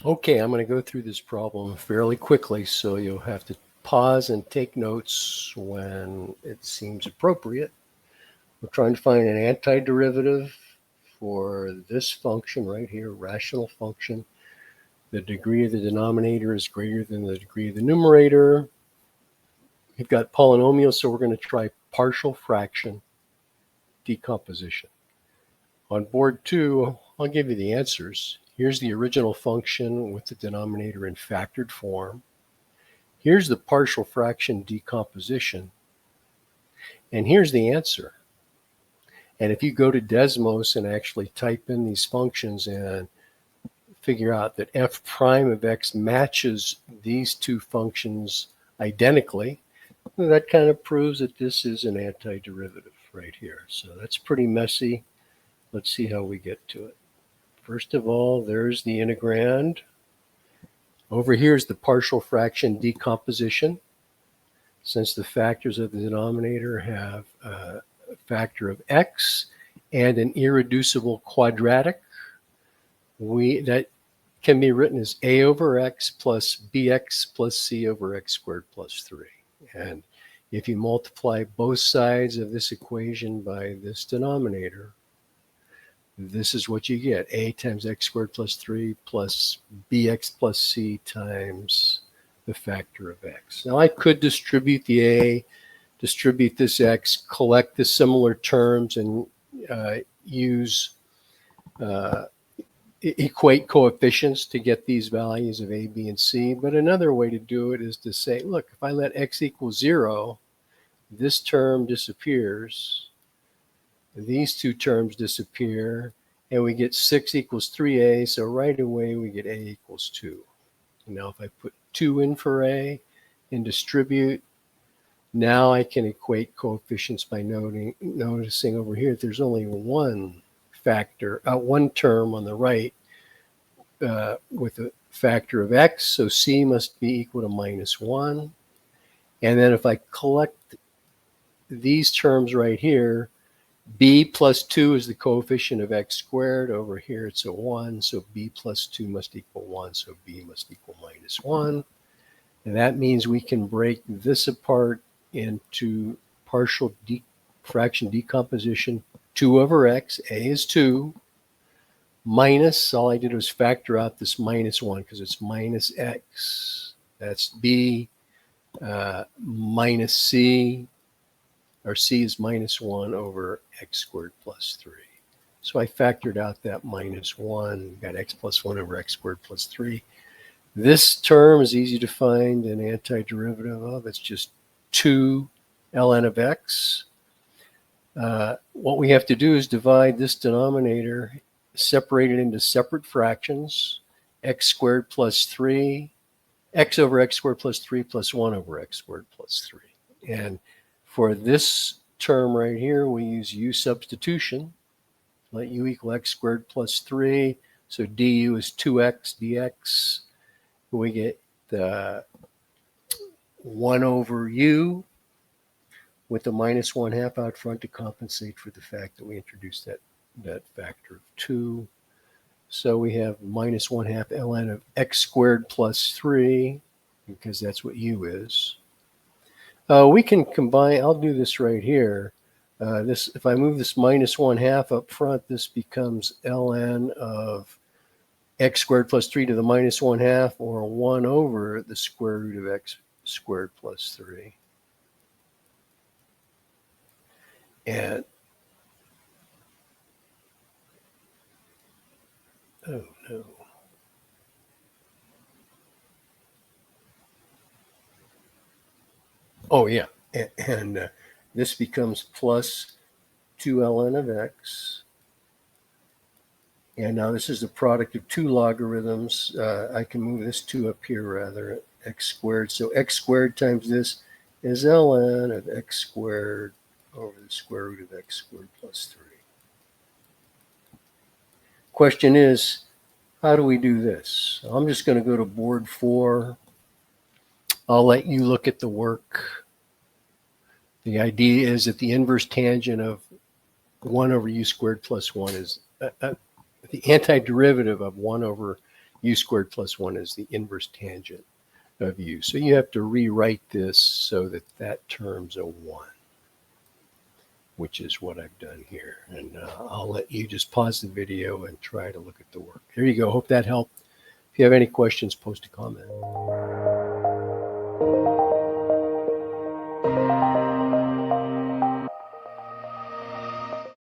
Okay, I'm going to go through this problem fairly quickly, so you'll have to pause and take notes when it seems appropriate. We're trying to find an antiderivative for this function right here, rational function. The degree of the denominator is greater than the degree of the numerator. We've got polynomials, so we're going to try partial fraction decomposition. On board 2, I'll give you the answers. Here's the original function with the denominator in factored form. Here's the partial fraction decomposition. And here's the answer. And if you go to Desmos and actually type in these functions and figure out that f prime of x matches these two functions identically, that kind of proves that this is an antiderivative right here. So that's pretty messy. Let's see how we get to it. First of all, there's the integrand. Over here is the partial fraction decomposition. Since the factors of the denominator have a factor of x and an irreducible quadratic, that can be written as a over x plus bx plus c over x squared plus 3. And if you multiply both sides of this equation by this denominator, this is what you get. A times x squared plus 3 plus bx plus c times the factor of x. Now I could distribute the a, distribute this x, collect the similar terms, and use equate coefficients to get these values of a, b, and c. But another way to do it is to say, look, if I let x equal 0, this term disappears. These two terms disappear, and we get 6 equals 3a, so right away we get a equals 2. And now if I put 2 in for a and distribute, now I can equate coefficients by noticing over here that there's only one term on the right with a factor of x, so c must be equal to -1. And then if I collect these terms right here, b plus 2 is the coefficient of x squared. Over here it's a 1, so b plus 2 must equal 1, so b must equal -1. And that means we can break this apart into partial fraction decomposition. 2 over x, a is 2, minus, all I did was factor out this -1 because it's minus x. That's b minus c, or c is -1 over x squared plus 3. So I factored out that -1, got x plus 1 over x squared plus 3. This term is easy to find an antiderivative of. It's just 2 ln of x. What we have to do is divide this denominator, separate it into separate fractions, x squared plus 3, x over x squared plus 3 plus 1 over x squared plus 3. And for this term right here, we use u substitution. Let u equal x squared plus 3. So du is 2x dx. We get 1 over u with the -1/2 out front to compensate for the fact that we introduced that factor of 2. So we have -1/2 ln of x squared plus 3, because that's what u is. We can combine, I'll do this right here. If I move this -1/2 up front, this becomes ln of x squared plus 3 to the -1/2, or 1 over the square root of x squared plus 3. And oh no. Oh yeah, and this becomes plus 2 ln of x. And now this is the product of two logarithms. I can move this 2 up here rather, x squared. So x squared times this is ln of x squared over the square root of x squared plus 3. Question is, how do we do this? I'm just going to go to board 4. I'll let you look at the work. The idea is that the inverse tangent of 1 over u squared plus 1 is the antiderivative of 1 over u squared plus 1 is the inverse tangent of u. So you have to rewrite this so that that term's a 1, which is what I've done here. And I'll let you just pause the video and try to look at the work. There you go. Hope that helped. If you have any questions, post a comment.